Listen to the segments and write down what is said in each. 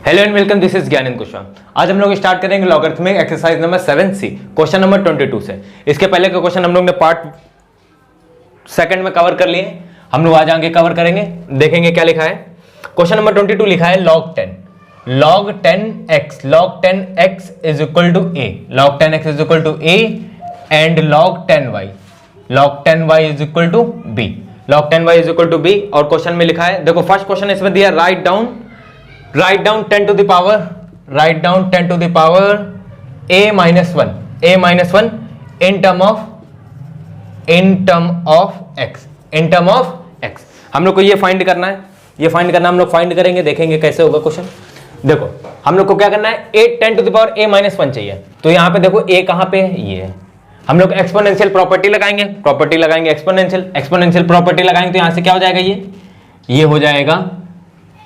Hello and welcome, this is Gyanendra Kushwaha. आज हम लोग स्टार्ट करेंगे logarithmic exercise number 7C question number 22 से। इसके पहले के क्वेश्चन हम लोग ने पार्ट सेकंड में कवर कर लिए, हम लोग आज आगे कवर करेंगे। देखेंगे क्या लिखा है। क्वेश्चन नंबर 22 लिखा है log 10x is equal to a, log 10x is equal to a and log 10y is equal to b, log 10y is equal to b। और क्वेश्चन में लिखा है, देखो फर्स्ट क्वेश्चन इसमें दिया write down 10 to the power a minus 1 in term of x। हम लोग को ये फाइंड करना है, हम लोग फाइंड करेंगे, देखेंगे कैसे होगा क्वेश्चन। देखो हम लोग को क्या करना है, 10 to the power a minus 1 चाहिए। तो यहां पे देखो a कहां पे है, ये है। हम लोग एक्सपोनेंशियल प्रॉपर्टी लगाएंगे, एक्सपोनेंशियल प्रॉपर्टी लगाएंगे। तो यहां से क्या हो जाएगा, ये हो जाएगा।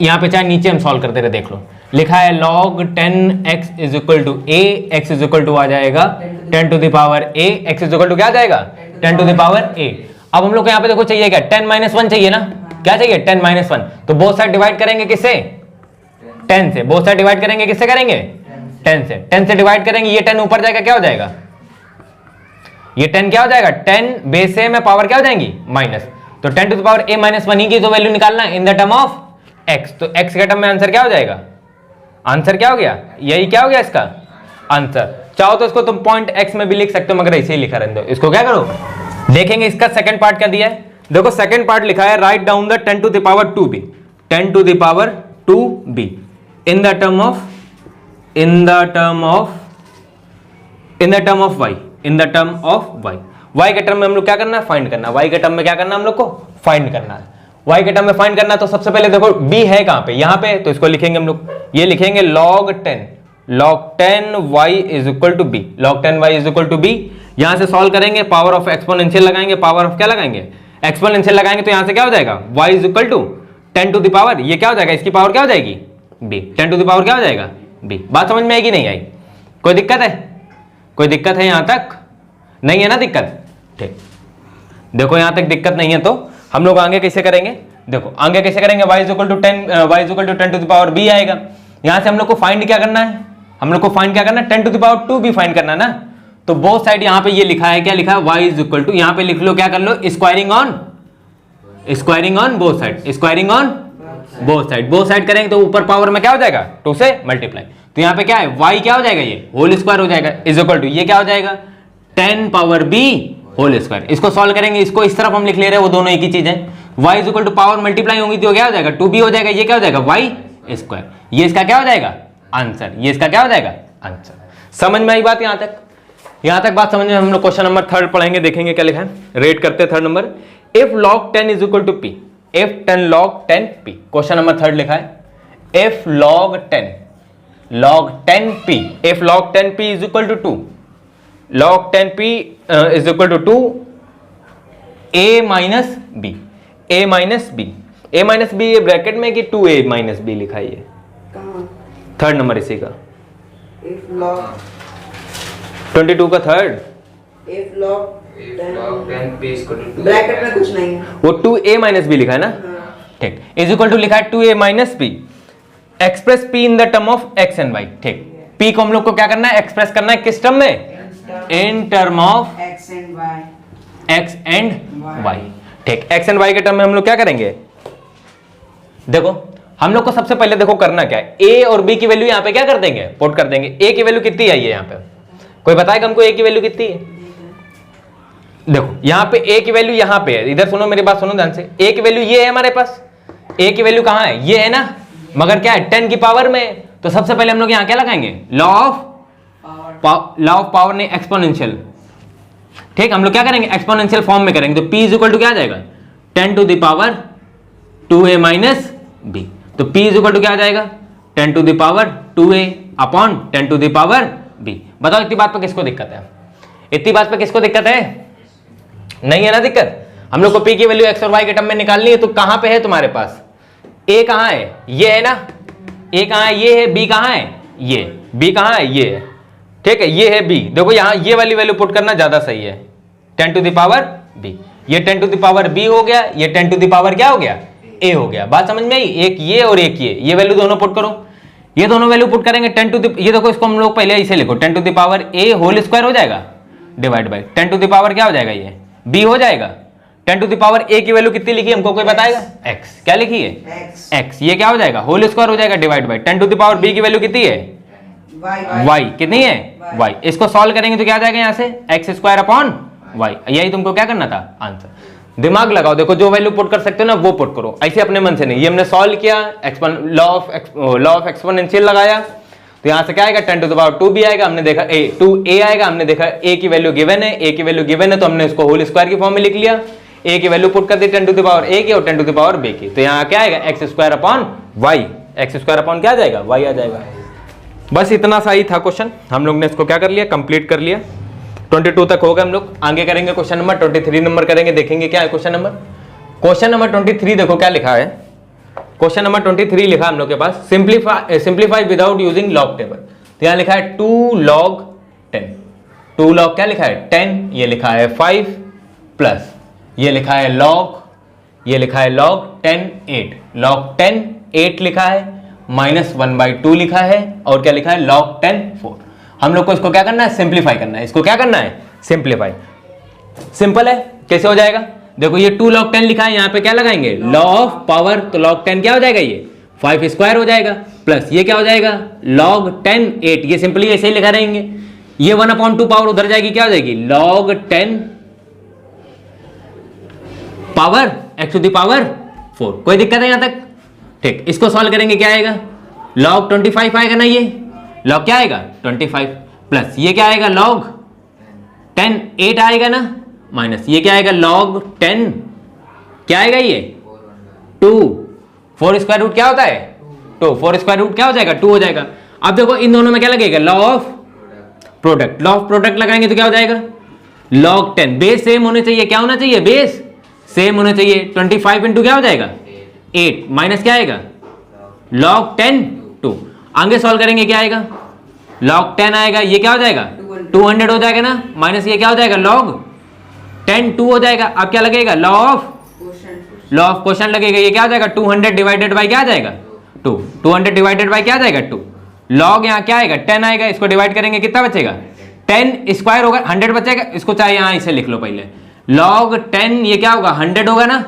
यहां पे चाहे नीचे हम सॉल्व करते रहे, देख लो लिखा है log 10x is equal to a, x is equal to आ जाएगा 10 to the power a, x is equal to क्या जाएगा 10 to the power a। अब हम लोग को यहाँ पे देखो चाहिए क्या, 10 - 1 चाहिए ना, क्या चाहिए 10 - 1। तो बोथ साइड डिवाइड करेंगे किससे, 10 से। बोथ साइड डिवाइड करेंगे किससे करेंगे, 10 से डिवाइड करेंगे। ये 10 ऊपर जाएगा, क्या हो जाएगा, ये 10 क्या हो जाएगा, 10 बेस से में पावर क्या हो जाएंगी माइनस। तो 10 to the power a minus 1 ही की तो वैल्यू निकालना इन द टर्म ऑफ x। तो x के टर्म में आंसर क्या हो जाएगा, आंसर क्या हो गया, यही क्या हो गया इसका आंसर। चाहो तो इसको तुम पॉइंट x में भी लिख सकते हो, मगर ऐसे ही लिखा रहने दो। इसको क्या करो, देखेंगे इसका सेकंड पार्ट क्या दिया है। देखो सेकंड पार्ट लिखा है write down the 10 to the power 2b in the term of y। y के टर्म में हम लोग क्या करना है, फाइंड करना। y के टर्म में क्या करना है, हम लोग को फाइंड करना है। y के टर्म में फाइंड करना। तो सबसे पहले देखो b है कहां पे, यहां पे। तो इसको लिखेंगे हम लोग, ये लिखेंगे log 10y is equal to b, log 10y is equal to b। यहां से सॉल्व करेंगे, पावर ऑफ एक्सपोनेंशियल लगाएंगे, पावर ऑफ क्या लगाएंगे, एक्सपोनेंशियल लगाएंगे। तो यहां से क्या हो जाएगा, y is equal to 10 to the power, ये क्या हो जाएगा, इसकी पावर क्या हो जाएगी b, 10 to the power क्या हो जाएगा b। बात समझ में आएगी नहीं आई, कोई दिक्कत है यहां तक, नहीं है ना दिक्कत, ठीक। देखो यहां तक दिक्कत नहीं है, तो हम लोग आगे कैसे करेंगे, देखो आगे कैसे करेंगे, y is equal to 10 to the power b आएगा। यहां से हम लोग को फाइंड क्या करना है, 10 to the power 2 भी फाइंड करना है ना। तो बोथ साइड यहां पे ये लिखा है, क्या लिखा है, y इज इक्वल टू, यहां पे लिख लो, क्या कर लो, squaring on both side, both side करेंगे तो ऊपर पावर में क्या हो जाएगा, 2 से मल्टीप्लाई। तो यहां पे क्या है, y क्या हो जाएगा, ये होल स्क्वायर हो जाएगा, इज इक्वल टू ये क्या हो जाएगा 10 power b होल स्क्वायर। इसको सॉल्व करेंगे, इसको इस तरफ हम लिख ले रहे हैं, वो दोनों एक ही चीज है। y is equal to power multiply होंगी तो क्या हो जाएगा, 2b हो जाएगा, ये क्या हो जाएगा y स्क्वायर। ये इसका क्या हो जाएगा आंसर, ये इसका क्या हो जाएगा आंसर। समझ में आई बात, यहां तक बात समझ में। हम लोग क्वेश्चन नंबर 3 पढ़ेंगे, देखेंगे क्या लिखा है, रेट करते हैं 3rd number. If log 10 is equal to p, if 10 log 10 p, question number 3rd लिखा है, if log 10 p, if log 10 p is equal to 2, log 10p is equal to 2 a minus b, ये bracket में कि 2a minus b लिखा है, ये 3rd number इसी का, 22 का 3rd। If log 10p bracket में कुछ नहीं है, वो 2a minus b लिखा है ना, ठीक। इज इक्वल टू लिखा है 2a minus b, express p in the term of x and y, ठीक। p को हम लोग को क्या करना है, एक्सप्रेस करना है किस टर्म में, in term of x and y, ठीक। x एंड y के टर्म में हम लोग क्या करेंगे, देखो हम लोग को सबसे पहले देखो करना क्या है, a और b की वैल्यू यहां पे क्या कर देंगे, पुट कर देंगे। a की वैल्यू कितनी आई है यहाँ पे, कोई बताएगा हमको a की वैल्यू कितनी है। देखो यहाँ पे a की वैल्यू यहाँ पे है, इधर सुनो मेरी बात, सुनो ध्यान से। a की वैल्यू ये है हमारे पास, a की वैल्यू कहाँ है, ये है ना, मगर क्या है 10 की पावर में। तो सबसे पहले हम लोग यहाँ क्या लगाएंगे, लॉ ऑफ पावर ने एक्सपोनेंशियल, ठीक। हम लोग क्या करेंगे, एक्सपोनेंशियल फॉर्म में करेंगे। तो p इज इक्वल टू क्या आ जाएगा, 10 to the power 2a minus b। तो p इज इक्वल टू क्या आ जाएगा, 10 to the power 2a upon 10 to the power b। बताओ इतनी बात पे किसको दिक्कत है, नहीं है ना दिक्कत। हम लोग को p की वैल्यू x और y के टर्म में निकालनी है। तो कहां पे है तुम्हारे पास, a कहां है, ये है ना, a कहां है, ये है, b कहां है, ये b कहां है, ये है, ठीक है, ये है b। देखो यहां ये वाली वैल्यू पुट करना ज्यादा सही है, 10 to the power b। ये 10 to the power b हो गया, ये 10 to the power क्या हो गया, a हो गया। बात समझ में आई, एक ये और एक ये वैल्यू दोनों पुट करो। ये दोनों वैल्यू पुट करेंगे 10 टू द, ये देखो इसको हम लोग पहले इसे लिखो 10 to the power a whole square हो जाएगा divide by 10 to the power क्या हो जाएगा, ये b हो जाएगा। 10 टू द पावर a की वैल्यू कितनी लिखी है हमको कोई बताएगा, x। क्या लिखी है, x। ये क्या हो जाएगा, होल स्क्वायर हो जाएगा divide by 10 to the power b की वैल्यू कितनी है, y। कितनी है, y। इसको सॉल्व करेंगे तो क्या आ जाएगा यहाँ से, x स्क्वायर अपॉन y। यही तुमको क्या करना था, आंसर। दिमाग लगाओ, देखो जो वैल्यू पुट कर सकते हो ना वो पुट करो, ऐसे अपने मन से नहीं। ये हमने सॉल्व किया, लॉ ऑफ एक्सपोनेंशियल लगाया, तो यहाँ से क्या आएगा 10 टू द पावर 2b आएगा। हमने देखा 2a आएगा, हमने देखा a की वैल्यू गिवन है, a की वैल्यू गिवन है तो हमने इसको होल स्क्वायर की फॉर्म में लिख लिया। a की वैल्यू पुट कर दी 10 टू द पावर a की और 10 टू द पावर b की, तो यहाँ क्या आएगा x square upon y। x square upon क्या आ जाएगा, y आ जाएगा। बस इतना सा ही था क्वेश्चन, हम लोग ने इसको क्या कर लिया, कंप्लीट कर लिया। 22 तक हो गए हम लोग, आगे करेंगे क्वेश्चन नंबर 23 नंबर करेंगे, देखेंगे क्या है क्वेश्चन नंबर। क्वेश्चन नंबर 23 देखो क्या लिखा है, क्वेश्चन नंबर 23 लिखा हम लोग के पास, simplify without using log table. तो यहाँ लिखा है 2 log 10, 2 log क्या लिखा है 10, ये लिखा है 5 प्लस ये लिखा है log, ये लिखा है log 10 8, log 10 8 लिखा है, -1/2 लिखा है, और क्या लिखा है log 10 4। हम लोग को इसको क्या करना है, सिंप्लीफाई करना है। इसको क्या करना है, सिंप्लीफाई। सिंपल है, कैसे हो जाएगा, देखो ये 2 log 10 लिखा है, यहाँ पे क्या लगाएंगे लॉ ऑफ पावर, तो log 10 क्या हो जाएगा, ये 5 स्क्वायर हो जाएगा, प्लस ये क्या हो जाएगा log 10 8, ये सिंपली ऐसे ही लिखा रहेंगे। ये 1/2 पावर उधर जाएगी, क्या हो जाएगी log 10 power x to the power 4। कोई दिक्कत है यहां तक, ठीक। इसको सॉल्व करेंगे क्या आएगा, log 25 आएगा ना, ये log क्या आएगा 25 प्लस ये क्या आएगा log 10 8 आएगा ना, माइनस ये क्या आएगा log 10 क्या आएगा, ये 2 4 स्क्वायर रूट क्या होता है 2, 4 स्क्वायर रूट क्या हो जाएगा 2 हो जाएगा। अब देखो इन दोनों में क्या लगेगा, law of product, law of product लगाएंगे तो क्या हो जाएगा log 10, बेस सेम होने चाहिए, क्या होना चाहिए, बेस सेम होने चाहिए। 25 इंटू क्या हो जाएगा 8 माइनस क्या आएगा log 10 2। आगे सॉल्व करेंगे क्या आएगा log 10 आएगा, ये क्या हो जाएगा 200 हो जाएगा ना, माइनस ये क्या हो जाएगा log 10 2 हो जाएगा। अब क्या लगेगा लॉ ऑफ क्वोशंट लगेगा, ये क्या हो जाएगा 200 डिवाइडेड बाय क्या आ जाएगा 2, 200 डिवाइडेड बाय क्या आ जाएगा 2। log यहाँ क्या आएगा 10 आएगा, इसको डिवाइड करेंगे कितना बचेगा 10 स्क्वायर होगा 100 बचेगा, इसको चाहे यहाँ इसे लिख लो पहले। log 10 ये क्या होगा 100 होगा ना,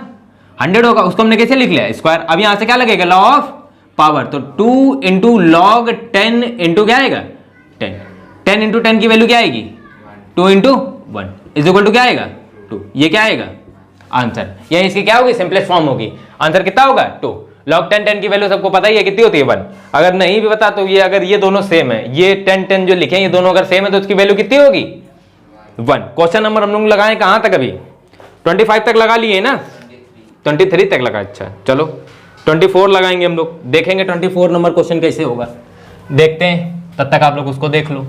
100 होगा, उसको हमने कैसे लिख लिया स्क्वायर। अब यहाँ से क्या लगेगा लॉ ऑफ पावर, तो 2 इंटू लॉग 10 इंटू क्या आएगा 10, 10 इंटू 10 की वैल्यू क्या आएगी 2 इंटू 1 इज इक्वल टू क्या आएगा 2। ये क्या आएगा आंसर, ये इसकी क्या होगी सिंपलेस्ट फॉर्म होगी। आंसर कितना होगा 2। log 10 10 की वैल्यू सबको पता ही है कितनी होती है 1। अगर नहीं भी पता तो ये अगर ये दोनों सेम है, ये 10 10 जो लिखे हैं ये दोनों अगर सेम है तो उसकी वैल्यू कितनी होगी 1। क्वेश्चन नंबर हम लोग लगाए कहां तक, अभी 25 तक लगा लिए ना, 23 तक लगा। अच्छा चलो 24 लगाएंगे हम लोग, देखेंगे 24 नंबर क्वेश्चन कैसे होगा, देखते हैं, तब तक आप लोग उसको देख लो।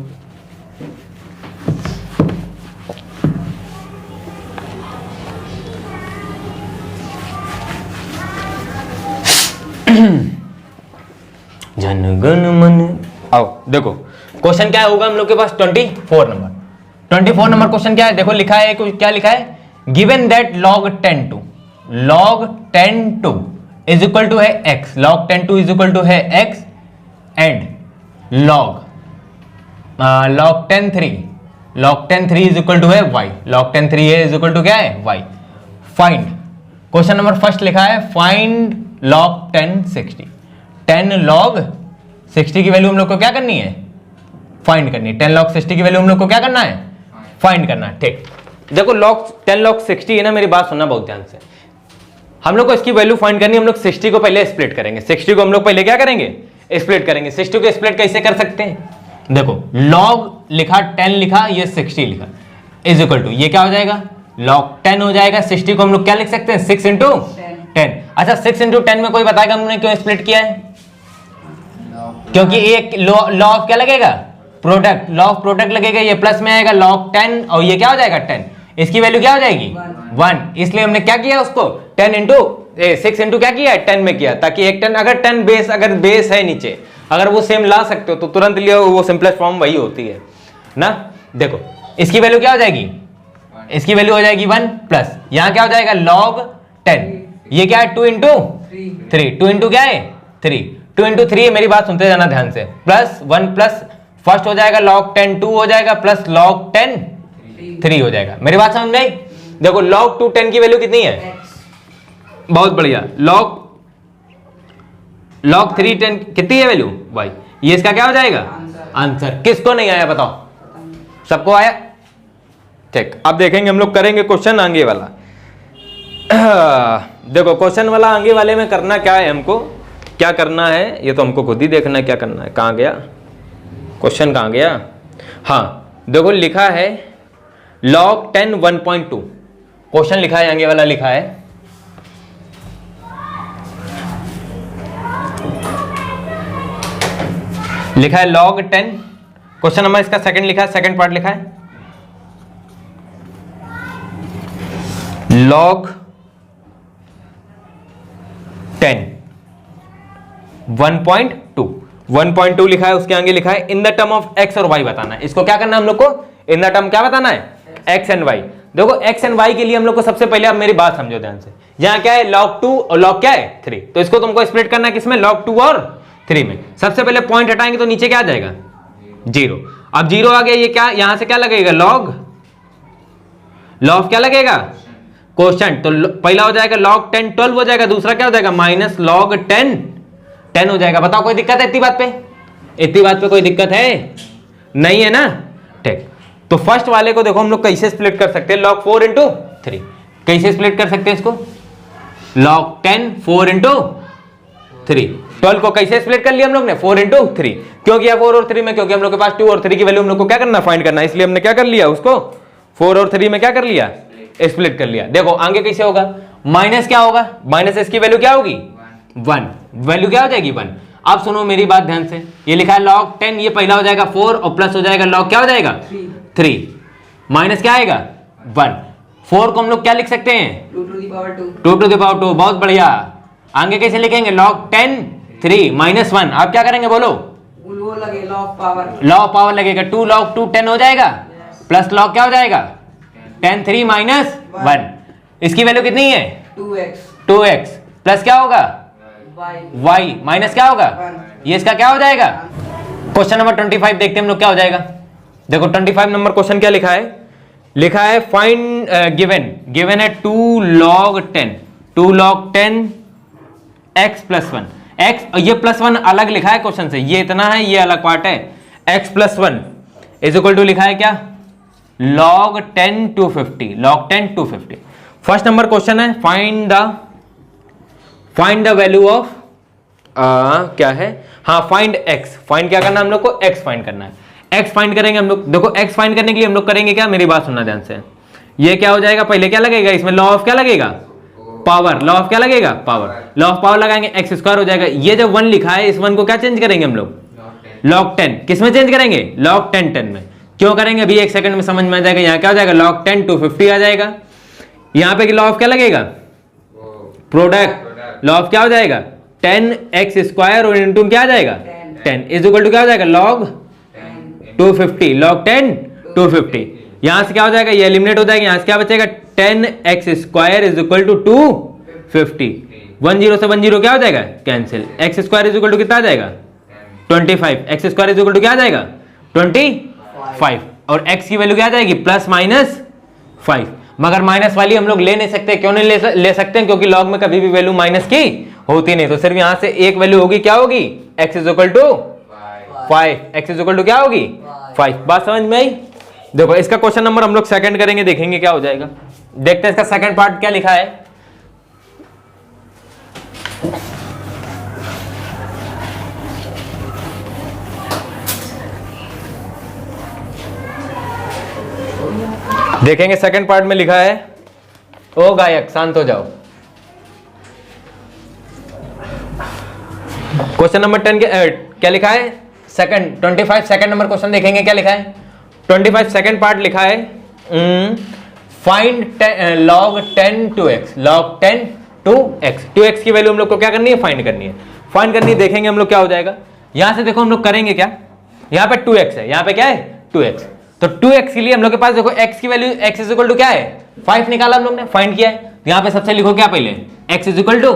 जन गण मन, आओ देखो क्वेश्चन क्या होगा हम लोग के पास 24 नंबर। 24 नंबर क्वेश्चन क्या है, देखो लिखा है, क्या लिखा है, given that log 10 2 is equal to है x, log 10 2 is equal to है x and log 10 3 is equal to है y, log 10 3 is equal to क्या है y। Find, question number first लिखा है फाइंड log 10 60, 10 log 60 की वैल्यू हम लोग को क्या करनी है फाइंड करनी है। 10 log 60 की वैल्यू हम लोग को क्या करना है फाइंड करना है, ठीक। देखो log 10 log 60 है ना, मेरी बात सुनना बहुत ध्यान से, हम लोग को इसकी वैल्यू फाइंड करनी है। हम लोग 60 को पहले स्प्लिट करेंगे, 60 को हम लोग पहले क्या करेंगे स्प्लिट करेंगे। 60 को स्प्लिट कैसे कर सकते हैं, देखो log लिखा 10 लिखा, ये 60 लिखा इज इक्वल टू ये क्या हो जाएगा log 10 हो जाएगा। 60 को हम लोग क्या लिख सकते हैं 6 इंटू 10। अच्छा 6 इंटू 10 में कोई बताएगा हमने क्यों स्प्लिट किया है, क्योंकि एक लॉ ऑफ क्या लगेगा प्रोडक्ट, लॉ ऑफ प्रोडक्ट लगेगा, ये प्लस में आएगा log 10 और ये क्या हो जाएगा 10, इसकी वैल्यू क्या हो जाएगी 1। इसलिए हमने क्या किया उसको 10 इंटू 6 इंटू क्या किया 10 में किया, ताकि एक 10 अगर 10 बेस अगर बेस है नीचे अगर वो सेम ला सकते हो तो तुरंत लिया, वो सिंपलेस्ट फॉर्म वही होती है ना। देखो इसकी वैल्यू क्या हो जाएगी, इसकी वैल्यू हो जाएगी 1 प्लस यहाँ क्या हो जाएगा log 10, ये क्या है 2 इंटू 3, 2 इंटू क्या है 3, 2 इंटू 3, मेरी बात सुनते जाना ध्यान से, प्लस 1 प्लस फर्स्ट हो जाएगा log 10 2 हो जाएगा, प्लस log 10 3 हो जाएगा। मेरी बात समझ में आई? देखो log 2 10 की वैल्यू कितनी है? बहुत बढ़िया। log 3 10 कितनी है वैल्यू? y। ये इसका क्या हो जाएगा? आंसर। किसको नहीं आया बताओ? सबको आया? ठीक, अब देखेंगे हम लोग, करेंगे क्वेश्चन आगे वाला। देखो क्वेश्चन वाला आगे वाले में करना क्या है, हमको क्या करना है ये तो हमको खुद ही देखना है क्या करना है। कहाँ गया क्वेश्चन, कहाँ गया? हाँ देखो लिखा है log 10 1.2, क्वेश्चन लिखा है आगे वाला, लिखा है log 10, क्वेश्चन नंबर इसका सेकंड लिखा है, सेकंड पार्ट लिखा है log 10 1.2 लिखा है, उसके आगे लिखा है इन द टर्म ऑफ x और y बताना है। इसको क्या करना है हम लोग को? इन द टर्म क्या बताना है? x and y। देखो x एंड y के लिए हम लोग को सबसे पहले, अब मेरी बात समझो ध्यान से, यहाँ क्या है log 2 और log क्या है 3, तो इसको तुमको स्प्लिट करना है किसमें? log 2 और 3 में। सबसे पहले पॉइंट हटाएंगे तो नीचे क्या आ जाएगा? 0। अब 0 आ गया, ये क्या यहां से क्या लगेगा? log क्या लगेगा? क्वेश्चन। तो पहला हो जाएगा log 10 12 हो जाएगा, दूसरा क्या हो जाएगा? माइनस log 10 हो जाएगा। बताओ कोई दिक्कत है इतनी बात पे? इतनी बात पे कोई दिक्कत है? नहीं है ना? ठीक, तो फर्स्ट वाले को देखो हम लोग कैसे स्प्लिट कर सकते हैं, log 4 इंटू 3। कैसे स्प्लिट कर सकते हैं इसको? log 10 4 into 3। 12 को कैसे स्प्लिट कर लिया हम लोग ने? 4 इंटू 3। क्यों किया 4 और 3 में? क्योंकि हम लोग के पास 2 और 3 की वैल्यू हम लोग को क्या करना? फाइंड करना है, इसलिए हमने क्या कर लिया उसको 4 और 3 में क्या कर लिया? स्प्लिट कर लिया। देखो आगे कैसे होगा? माइनस क्या होगा? माइनस इसकी वैल्यू क्या होगी? 1। वैल्यू क्या हो जाएगी? 1। अब सुनो मेरी बात ध्यान से, ये लिखा है log 10, ये पहला हो जाएगा 4 और प्लस हो जाएगा log क्या हो जाएगा? 3। माइनस क्या आएगा? 1। 4 को हम लोग क्या लिख सकते हैं? 2 to the power 2। 2 to the power 2। बहुत बढ़िया। आगे कैसे लिखेंगे? log 10 3 minus 1। आप क्या करेंगे बोलो? वो लगे log पावर। log पावर लगेगा, 2 log 2 10 हो जाएगा, प्लस log क्या हो जाएगा? 10 3 माइनस 1। इसकी वैल्यू कितनी है? 2x प्लस क्या होगा? y माइनस क्या होगा? ये इसका क्या हो जाएगा? क्वेश्चन नंबर 25 देखते हैं हम लोग क्या हो जाएगा। देखो 25 नंबर क्वेश्चन क्या लिखा है? लिखा है फाइंड गिवन है 2 log 10 x प्लस 1 x, ये प्लस 1 अलग लिखा है क्वेश्चन से, ये इतना है, ये अलग पार्ट है। x plus 1 is equal to लिखा है क्या? log 10 250। log 10 250। First number question है फाइंड द वैल्यू ऑफ क्या है? हाँ फाइंड x। फाइंड क्या करना है हम लोग को? x फाइंड करना है। x फाइंड करेंगे हम लोग। देखो x फाइंड करने के लिए हम लोग करेंगे क्या? मेरी बात सुनना ध्यान से। ये क्या हो जाएगा? पहले क्या लगेगा इसमें? लॉ ऑफ क्या लगेगा? पावर। लॉ ऑफ क्या लगेगा? पावर। लॉ ऑफ पावर लगाएंगे, एक्स स्क्वायर हो जाएगा। ये जब 1 लिखा है, इस 1 को क्या चेंज करेंगे हम लोग? log 10। किस में चेंज करेंगे? log 10 10 में। क्यों करेंगे अभी एक सेकंड में समझ में आ जाएगा। यहाँ क्या हो जाएगा? log 10 250 आ जाएगा। यहाँ पे लॉ ऑफ क्या लगेगा? प्रोडक्ट। लॉ ऑफ क्या हो जाएगा? 10x स्क्वायर और इंटू क्या आ जाएगा? 10 इज इक्वल टू क्या हो जाएगा? log 250। log 10 250। यहां से क्या हो जाएगा? ये एलिमिनेट हो जाएगा। यहां से क्या बचेगा? 10x square is equal to 250। 10 से 10 क्या हो जाएगा? Cancel. x square is equal to कितना आ जाएगा? 25। x square is equal to क्या आ जाएगा? 25। और x की वैल्यू क्या आ जाएगी? Plus minus 5। मगर माइनस वाली हम लोग ले नहीं सकते। क्यों नहीं ले सकते? क्योंकि लॉग में कभी भी वैल्यू माइनस की होती नहीं। तो सिर्फ यहां से एक वैल्यू होगी, क्या होगी? x is equal to 5। x is equal to क्या होगी? 5। बात समझ में आई? देखो इसका क्वेश्चन नंबर हम लोग सेकंड करेंगे, देखेंगे क्या हो जाएगा। देखते हैं इसका सेकंड पार्ट क्या लिखा है। देखेंगे सेकंड पार्ट में लिखा है। ओ गायक शांत हो जाओ। क्वेश्चन नंबर 10 के क्या लिखा है? सेकंड 25 सेकंड नंबर क्वेश्चन देखेंगे क्या लिखा है। 25 सेकंड पार्ट लिखा है find log 10 2x। log 10 2x। 2x की वैल्यू हम लोग को क्या करनी है? फाइंड करनी है। फाइंड करनी है, देखेंगे हम लोग क्या हो जाएगा। यहां से देखो हम लोग करेंगे क्या, यहाँ पे 2x है, यहाँ पे क्या है? 2x। तो 2x के लिए हम लोग के पास देखो x की value x is equal to क्या है? 5 निकाला हम लोग ने, फाइंड किया है। यहाँ पे सबसे लिखो क्या पहले? x is equal to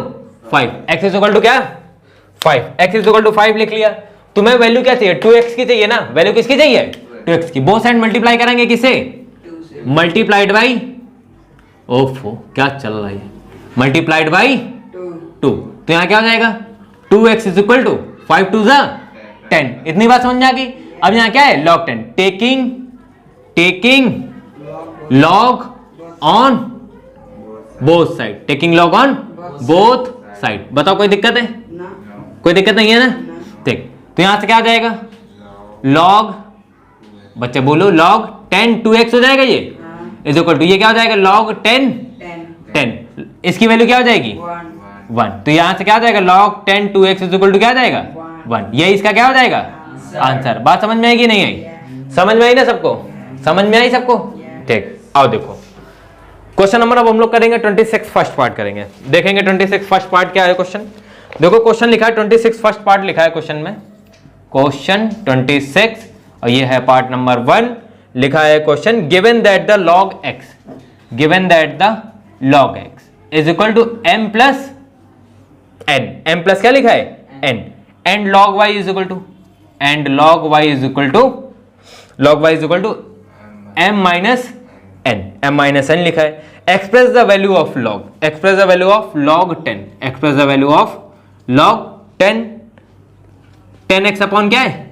5। x is equal to क्या? 5, x इज इक्वल टू 5 लिख लिया। तुम्हें वैल्यू क्या चाहिए? 2x की चाहिए ना, वैल्यू किसकी चाहिए? 2x की। बोथ साइड मल्टीप्लाई करेंगे किसे? मल्टीप्लाइड बाई, ओफो क्या चल रहा है, मल्टीप्लाइड बाई 2। तो यहां क्या हो जाएगा? 2x is equal to 5 2 10। इतनी बात समझ में आ गई। अब यहां क्या है? log 10, taking log on both side, taking log on both side. बताओ कोई दिक्कत है? कोई दिक्कत नहीं है ना? ठीक, तो यहां से क्या आ जाएगा? log, बच्चे बोलो, log 10 2x हो जाएगा ये इज इक्वल टू, ये क्या हो जाएगा? log 10। इसकी वैल्यू क्या हो जाएगी? 1। तो यहां से क्या आ जाएगा? log 10 2x is equal to क्या आ जाएगा? 1। ये इसका क्या हो जाएगा? आंसर। बात समझ में आएगी नहीं आई? समझ में आई ना सबको? समझ में आई सबको? ठीक, आओ देखो क्वेश्चन नंबर, अब हम लोग करेंगे 26 फर्स्ट पार्ट करेंगे। देखेंगे 26 फर्स्ट पार्ट क्या है क्वेश्चन। देखो क्वेश्चन लिखा है 26 फर्स्ट पार्ट लिखा है क्वेश्चन में, क्वेश्चन 26, और ये है पार्ट नंबर 1। लिखा है question, given that the log x is equal to m plus n, m plus क्या लिखा है? n, and log y is equal to, log y is equal to m minus n लिखा है। Express the value of log, express the value of log 10, express the value of log 10, 10x upon क्या है?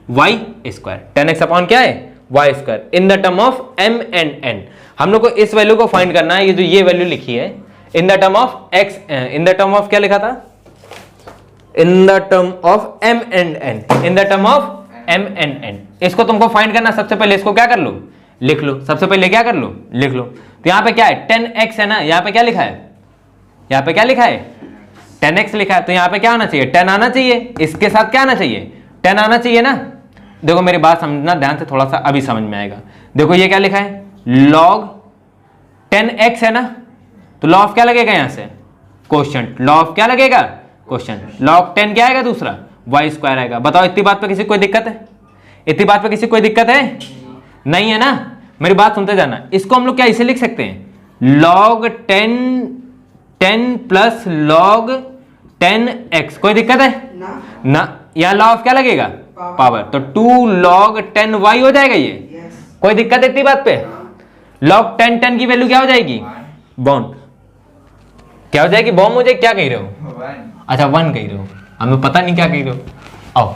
y square, 10x upon क्या है? y square, in the term of m and n। हम लोग को इस वैल्यू को find करना है, ये जो ये वैल्यू लिखी है, इन the term of x, in the term of क्या लिखा था? इन the term of m and n, in the term of m and n। इसको तुमको फाइंड करना, सबसे पहले इसको क्या कर लो? लिख लो। सबसे पहले क्या कर लो? लिख लो। तो यहां पे क्या है? 10x है ना, यहां पे क्या लिखा है? यहां पे क्या लिखा है? 10x लिखा है। तो यहां पे क्या आना चाहिए? 10 आना चाहिए। इसके साथ क्या आना चाहिए? 10 आना चाहिए ना। देखो मेरी बात समझना ध्यान से, थोड़ा सा अभी समझ में आएगा। देखो ये क्या लिखा है? log 10x है ना, तो log क्या लगेगा यहां से? क्वोशिएंट। log क्या लगेगा? क्वोशिएंट। log 10 क्या आएगा? दूसरा y स्क्वायर आएगा। बताओ इतनी बात पे किसी कोई दिक्कत है? इतनी बात पे किसी कोई दिक्कत है? नहीं है ना? मेरी बात सुनते जाना। इसको हम लोग क्या इसे लिख सकते हैं? log 10 plus log 10x। कोई दिक्कत है? ना। यहां log क्या लगेगा? पावर। तो 2 log 10y हो जाएगा ये। कोई दिक्कत है इतनी बात पे? log 10 की वैल्यू क्या हो जाएगी? बॉन्ड क्या हो जाएगी? बॉम्ब हो जाएगी। क्या कह रहे हो? अच्छा 1 कह रहे हो, हमें पता नहीं क्या कह रहे हो। आओ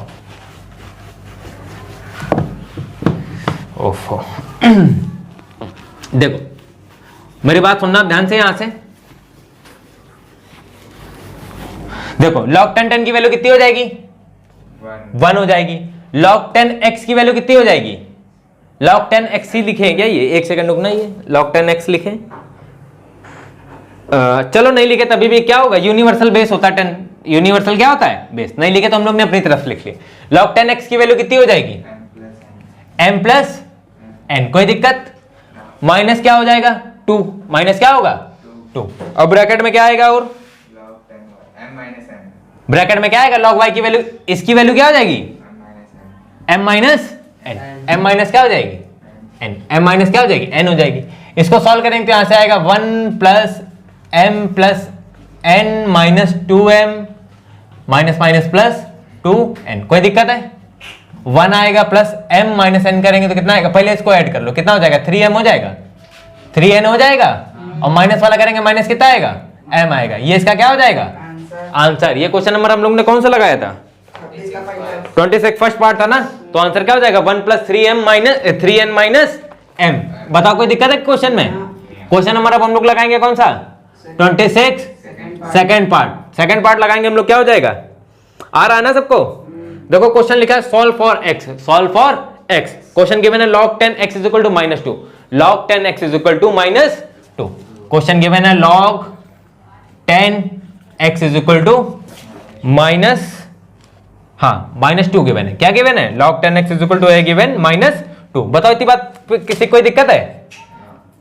ओफो देखो मेरी बात सुनना ध्यान से, यहां से देखो log 10 की वैल्यू कितनी हो जाएगी? 1 हो जाएगी। log 10x की वैल्यू कितनी हो जाएगी? log 10x ही लिखें क्या? ये एक सेकंड रुकना, ये log 10x लिखें। चलो नहीं लिखे तभी भी क्या होगा? यूनिवर्सल बेस होता है 10, यूनिवर्सल क्या होता है? बेस। नहीं लिखे तो हम लोग ने अपनी तरफ लिख ली। log 10x की वैल्यू कितनी हो जाएगी? m plus n। कोई दिक्कत? माइनस क्या हो जाएगा? 2। माइनस क्या होगा? 2। अब ब्रैकेट में क्या आएगा? और ब्रैकेट में क्या आएगा? log y की वैल्यू, इसकी वैल्यू क्या हो जाएगी? m minus n। m minus क्या हो जाएगी? n। m माइनस क्या हो जाएगी? n हो जाएगी। इसको सॉल्व करेंगे तो यहां से आएगा 1 plus m plus n minus 2m minus minus plus 2n। कोई दिक्कत है? 1 आएगा प्लस m माइनस n करेंगे तो कितना आएगा? पहले इसको ऐड कर लो, कितना हो जाएगा? 3m हो जाएगा, 3n हो जाएगा। और माइनस वाला करेंगे, माइनस कितना आएगा? m आएगा। ये इसका क्या हो जाएगा? आंसर। ये क्वेश्चन नंबर हम लोग ने कौन सा लगाया था? 26 फर्स्ट पार्ट था ना, तो आंसर क्या हो जाएगा? 1 प्लस 3n माइनस m। बताओ कोई दिक्कत है क्वेश्चन में? क्वेश्चन नंबर अब हम लोग लगाएंगे कौन सा? 26 सेकंड पार्ट। सेकंड पार्ट लगाएंगे हम लोग, क्या हो जाएगा? आ रहा है ना सबको? देखो क्वेश्चन लिखा है solve for x, solve for x। Question given है log 10x is equal to -2, log 10x is equal to -2। Question given है log 10x is equal to -2 given है। क्या गिवन है? log 10x is equal to है given -2। बताओ इतनी बात किसी कोई दिक्कत है?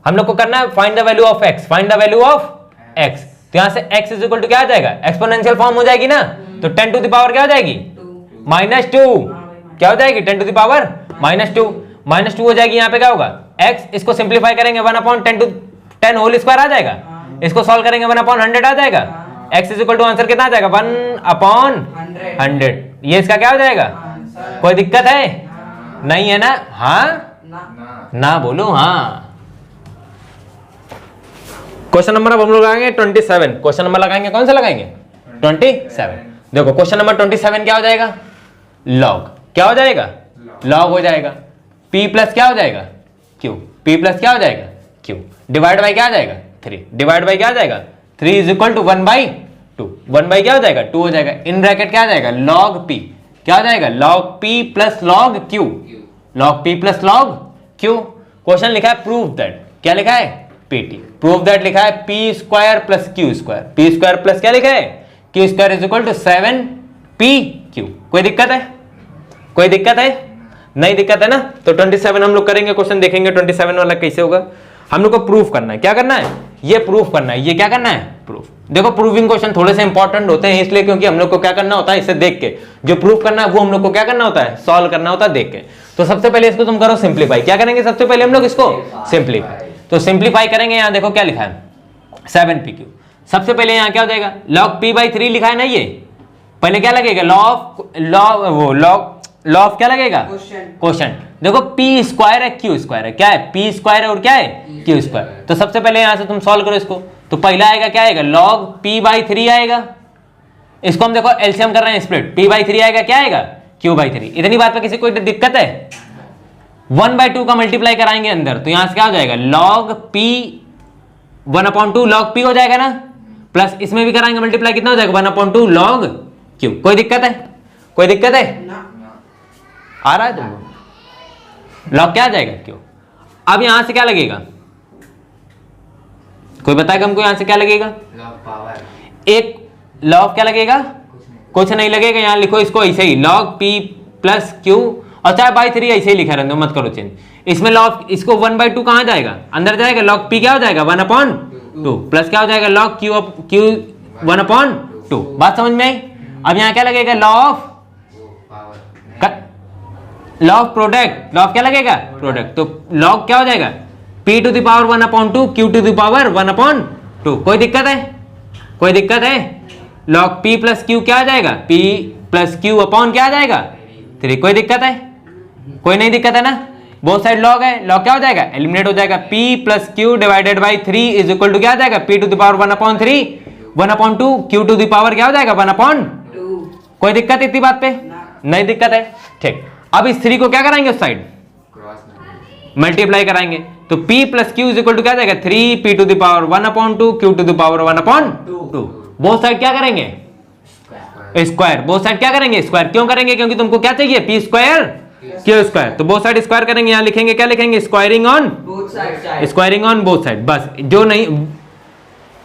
हम लोग को करना है find the value of x, find the value of x। तो यहां से x इज इक्वल टू क्या आ जाएगा? एक्सपोनेंशियल फॉर्म हो जाएगी ना, तो 10 टू द पावर क्या हो जाएगी? -2। क्या हो जाएगी? 10 टू द पावर -2 हो जाएगी। यहाँ पे क्या होगा? x, इसको सिंप्लीफाई करेंगे 1/10 होल स्क्वायर आ जाएगा। इसको सॉल्व करेंगे 1/100 आ जाएगा। x is equal to answer कितना आ जाएगा 1/100। ये इसका क्या हो जाएगा? कोई दिक्कत है? नहीं है ना? हाँ ना बोलो हाँ। क्वेश्चन नंबर अब हम लोग लगाएंगे 27। क्वेश्चन नंबर लगाएंगे कौन सा लगाएंगे? 27। देखो क्वेश्चन नंबर 27 क्या हो जाएगा? लॉग। क्या हो जाएगा? लॉग हो जाएगा। p प्लस क्या हो जाएगा? q। p प्लस क्या हो जाएगा? q डिवाइड बाई क्या आ जाएगा? 3। डिवाइड बाई क्या आ जाएगा? 3 इज इक्वल टू 1/2। 1 क्या हो जाएगा? 2 हो जाएगा। इन ब्रैकेट क्या आ जाएगा? log p। क्या हो जाएगा? log p plus log q। log p plus log q। Question लिखा है प्रूव दैट। क्या लिखा है? pt। प्रूव दैट लिखा है p square plus q square. p square plus क्या लिखा है? q square is equal to 7pq। कोई दिक्कत है? कोई दिक्कत है? नहीं दिक्कत है ना? तो 27 हम लोग करेंगे। क्वेश्चन देखेंगे 27 वाला कैसे होगा। हम लोग को प्रूफ करना है। क्या करना है? ये प्रूफ करना है। ये क्या करना है? प्रूफ। देखो प्रूविंग क्वेश्चन थोड़े से इंपॉर्टेंट होते हैं इसलिए क्योंकि हम लोग को क्या करना होता है? इसे देख के जो प्रूफ करना है वो हम लोग को क्या करना होता है? सॉल्व करना होता है देख के। तो सबसे पहले इसको तुम करो सिंप्लीफाई। क्या करेंगे सबसे पहले हम लोग? इसको सिंप्लीफाई। तो सिंप्लीफाई करेंगे। यहां देखो क्या लिखा है? 7pq। सबसे पहले यहां क्या हो जाएगा? log p/3 लिखा है ना? ये पहले क्या लगेगा? लॉग क्या लगेगा? क्वोशंट। देखो p स्क्वायर है q स्क्वायर है। क्या है? p स्क्वायर है और क्या है? q square. तो सबसे पहले यहां से तुम सॉल्व करो इसको। तो पहला आएगा क्या आएगा? log p/3 आएगा। इसको हम देखो एलसीएम कर रहे हैं स्प्लिट। p/3 आएगा क्या आएगा? q/3। इतनी बात पे किसी कोई दिक्कत है? 1/2 का मल्टीप्लाई कराएंगे अंदर तो यहां से क्या हो जाएगा? log p 1/2 log p हो जाएगा ना? प्लस इसमें भी कराएंगे मल्टीप्लाई। कितना हो जाएगा? 1/2 log q। कोई दिक्कत है? कोई दिक्कत है? आ रहा है तुमको? लॉग क्या आ जाएगा? क्यों? अब यहां से क्या लगेगा? कोई बताएगा हमको यहां से क्या लगेगा? Log power. एक लॉग क्या लगेगा? कुछ नहीं लगेगा। यहां लिखो इसको ऐसे ही log p प्लस q और चाहे बाई 3 ऐसे ही लिखा रहने दो, मत करो चेंज। इसमें लॉग इसको 1/2 कहां जाएगा? अंदर जाएगा। log p क्या हो जाएगा? 1/2 प्लस क्या हो जाएगा? log q 1/2। बात समझ में आई? अब यहां क्या लगेगा? Log product. लॉग क्या लगेगा? प्रोडक्ट। तो लॉग क्या हो जाएगा? p to the power 1/2 q to the power 1/2। कोई दिक्कत है? कोई दिक्कत है? log p प्लस q क्या आ जाएगा? p प्लस q अपॉन क्या आ जाएगा? 3। कोई दिक्कत है? कोई नहीं दिक्कत है ना? बोथ साइड लॉग है। लॉग क्या हो जाएगा? एलिमिनेट हो जाएगा। p plus q divided by 3 is equal to क्या आ जाएगा? p to the power 1/3 1/2 q to the power क्या हो जाएगा? 1/2। कोई दिक्कत इतनी बात पे? नहीं दिक्कत है। ठीक। अब इस 3 को क्या कराएंगे? उस साइड मल्टीप्लाई कराएंगे। तो p plus q is equal to क्या आ जाएगा? 3p to the power 1/2 q to the power 1/2। Both side क्या करेंगे? स्क्वायर। बोथ साइड क्या करेंगे? स्क्वायर। क्यों करेंगे? क्योंकि तुमको क्या चाहिए? p square q square. तो बोथ साइड स्क्वायर करेंगे। यहां लिखेंगे क्या लिखेंगे? Squaring on both side. बस जो नहीं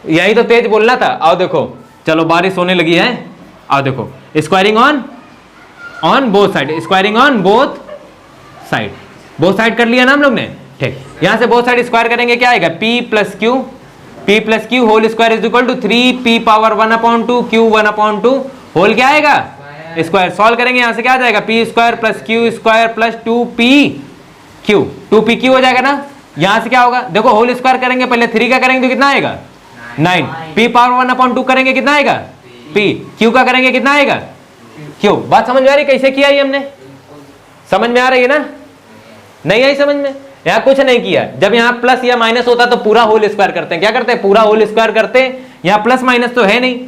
यही तो तेज बोलना था। आओ देखो, चलो बारिश होने लगी है। आओ देखो, squaring on both side. Squaring on both side. Both side कर लिया ना हम लोग ने? ठीक। यहां से बोथ साइड स्क्वायर करेंगे क्या आएगा? p plus q whole square is equal to 3p power 1/2 q 1/2 whole क्या आएगा? स्क्वायर। सॉल्व करेंगे यहां से क्या आ जाएगा? p square plus q square plus 2pq हो जाएगा ना? यहां से क्या होगा? देखो होल स्क्वायर करेंगे पहले 3 का करेंगे तो कितना आएगा? 9। p पावर 1/2 करेंगे कितना आएगा? p। q का करेंगे कितना आएगा? q। बात समझ में आ रही कैसे किया ये हमने? समझ में आ रही है ना? नहीं आई समझ में? यहाँ कुछ नहीं किया। जब यहाँ प्लस या माइनस होता तो पूरा होल स्क्वायर करते हैं। क्या करते हैं? पूरा होल स्क्वायर करते हैं। यहाँ प्लस माइनस तो है नहीं।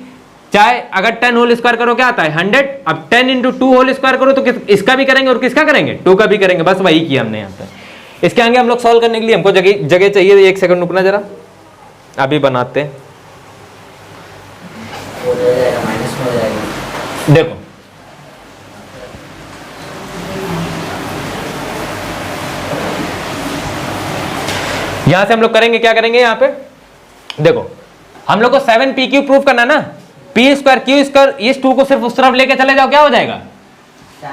चाहे अगर 10 होल स्क्वायर करो क्या आता है? 100। अब 10 इंटू 2 होल स्क्वायर करो तो इसका भी करेंगे और किसका करेंगे? 2 का भी करेंगे। बस वही किया हमने यहाँ पे। इसके आगे हम लोग सॉल्व करने के लिए हमको जगह चाहिए। 1 सेकंड रुकना जरा, अभी बनाते हैं। देखो यहां से हम लोग करेंगे क्या करेंगे? यहां पे देखो हम लोग को 7pq प्रूफ करना ना। p स्क्वायर q स्क्वायर इस 2 को सिर्फ उस तरफ लेके चले जाओ, क्या हो जाएगा?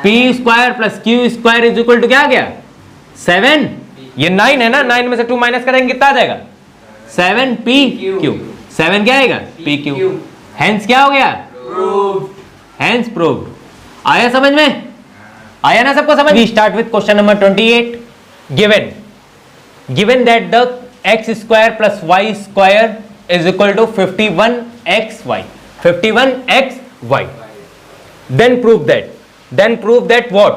p square plus q square is equal to क्या आ गया? 7। ये 9 है ना? 9 में से 2 माइनस करेंगे कितना आ जाएगा? 7pq। 7 क्या आएगा? pq। हेंस क्या हो गया? Hence proved. आया समझ में? आया ना सबको समझ? We start with question number 28। given that the x square plus y square is equal to 51xy। 51xy. Then prove that what?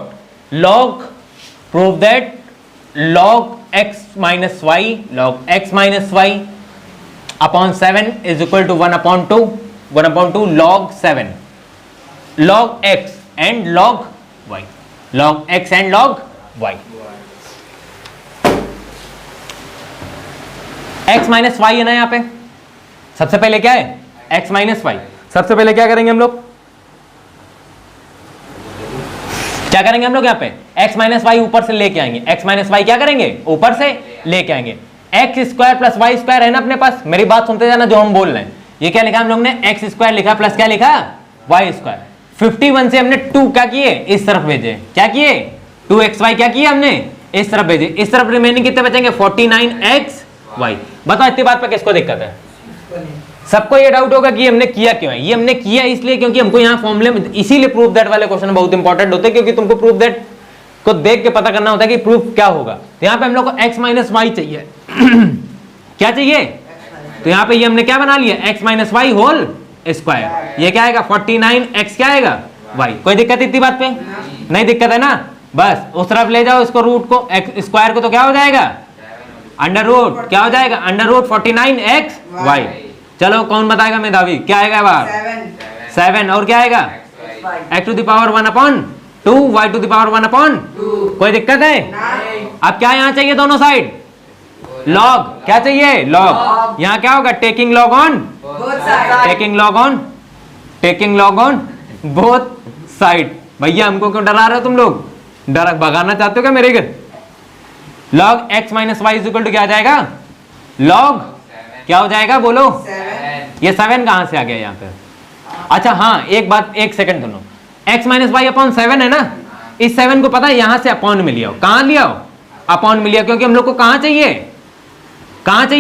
Prove that log x minus y upon 7 is equal to 1 upon 2 log 7 log x and log y. x minus y है ना यहाँ पे। सबसे पहले क्या है? x minus y. सबसे पहले क्या करेंगे हम लोग? यहाँ पे x माइनस वाई ऊपर से लेके आएंगे। x माइनस वाई क्या करेंगे? ऊपर से लेके आएंगे। X square plus y square है ना अपने पास। मेरी बात सुनते जाना जो हम बोल रहे हैं। ये क्या लिखा हम लोग ने? एक्स स्क्वायर लिखा प्लस क्या लिखा? Y square. 51 से हमने 2 क्या किए? इस तरफ भेजे। क्या किए? 2xy क्या किए हमने? इस तरफ भेजे। इस तरफ रिमेनिंग कितने बचेंगे? 49xy। बताओ इतनी बात पर किसको दिक्कत है? सबको ये डाउट होगा कि हमने किया क्यों है। ये हमने किया इसलिए क्योंकि हमको यहाँ फॉर्मूले में, इसीलिए प्रूफ दैट वाले क्वेश्चन बहुत इंपॉर्टेंट होते हैं, क्योंकि तुमको प्रूफ दैट को देख के पता करना होता है कि प्रूफ क्या होगा। तो यहाँ पे हम लोग को x माइनस वाई चाहिए। क्या चाहिए? तो यहाँ पे ये हमने क्या बना लिया? x minus y whole square. ये क्या आएगा? 49x क्या आएगा? y। कोई दिक्कत इतनी बात पे? नहीं दिक्कत है ना। बस उस तरफ ले जाओ इसको, रूट को, x स्क्वायर को, तो क्या हो जाएगा? अंडर रूट क्या हो जाएगा? Under root 49xy। चलो कौन बताएगा मेधावी? क्या आएगा बार? 7 और क्या आएगा? x to the power 1 upon 2 y to the power 1 upon 2। कोई दिक्कत है? अब क्या यहाँ चाहिए? दोनों साइड लॉग। क्या चाहिए? लॉग। यहाँ क्या होगा? Taking log on both side. भैया हमको क्यों डरा रहे हो तुम लोग? डर भगाना चाहते हो क्या मेरे घर? Log x minus y is equal to क्या आ जाएगा? लॉग क्या हो जाएगा? बोलो। ये 7 कहां से आ गया यहाँ पे? अच्छा हाँ, एक बात, एक सेकंड सुनो। x माइनस वाई अपॉन 7 है ना। इस 7 को पता है यहाँ से अपॉन में लिया हो। कहां लिया हो? अपॉन में लिया, क्योंकि हम लोग को कहां चाहिए?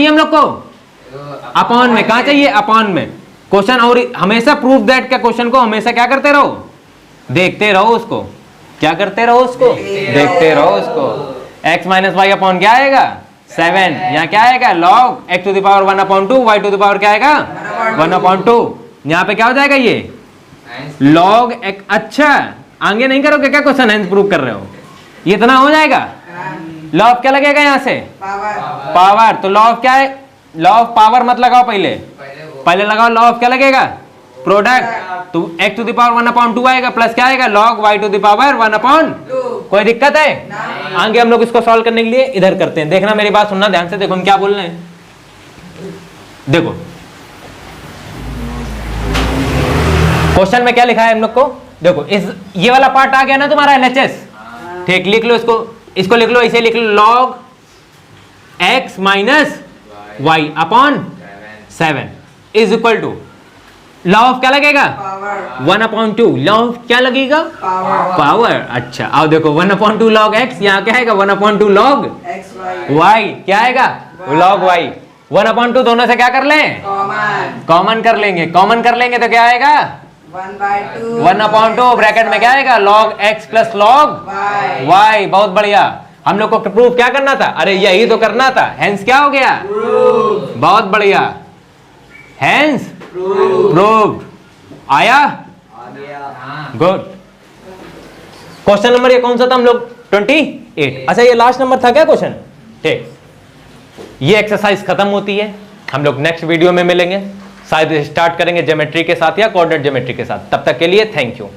हम लोग को अपॉन में। कहां चाहिए? अपॉन में। क्वेश्चन और हमेशा प्रूफ दैट का क्वेश्चन को हमेशा क्या करते रहो? देखते रहो उसको। क्या करते रहो उसको? देखते रहो उसको। x माइनस वाई अपॉन क्या आएगा? 7। यहाँ क्या आएगा? Log x to the power 1 upon 2 y to the power क्या आएगा? 1 अपॉन 2। यहाँ पे क्या हो जाएगा? ये लॉग x। अच्छा आगे नहीं करोगे क्या क्वेश्चन? हेंस प्रूव कर रहे हो। ये इतना हो जाएगा। लॉग क्या लगेगा यहाँ से? पावर। तो लॉग क्या है? लॉग पावर मत लगाओ, पहले लगाओ लॉग क्या लगेगा? प्रोडक्ट। तो x to the power 1 upon 2 आएगा प्लस क्या आएगा? Log y to the power 1 upon 2। कोई दिक्कत है? आगे हम लोग इसको सॉल्व करने के लिए इधर करते हैं। देखना, मेरी बात सुनना ध्यान से। देखो हम क्या बोल रहे हैं। देखो क्वेश्चन में क्या लिखा है हम लोग को। देखो ये वाला पार्ट आ गया ना तुम्हारा LHS। ठीक, लिख लो इसको लिख लो, इसे लिख लो। Log x minus y upon 7 is equal to log क्या लगेगा? 1 अपॉन 2। लॉग क्या लगेगा? पावर। अच्छा आओ देखो, 1 अपॉन 2 लॉग x, यहाँ क्या आएगा? 1 अपॉन 2 लॉग y। क्या आएगा? Log y। 1 अपॉन 2 दोनों से क्या कर लें? कॉमन कर लेंगे। कॉमन कर लेंगे तो क्या आएगा? 1 अपॉन 2 ब्रैकेट में क्या आएगा? Log x plus log y। बहुत बढ़िया। हम लोग को प्रूफ क्या करना था? अरे यही तो करना था। हेंस क्या हो गया? बहुत बढ़िया। Hence proved. आया? गुड। क्वेश्चन नंबर ये कौन सा था हम लोग? 28। अच्छा ये लास्ट नंबर था क्या क्वेश्चन? ठीक, ये एक्सरसाइज खत्म होती है। हम लोग नेक्स्ट वीडियो में मिलेंगे, शायद स्टार्ट करेंगे ज्योमेट्री के साथ या कोऑर्डिनेट ज्योमेट्री के साथ। तब तक के लिए थैंक यू।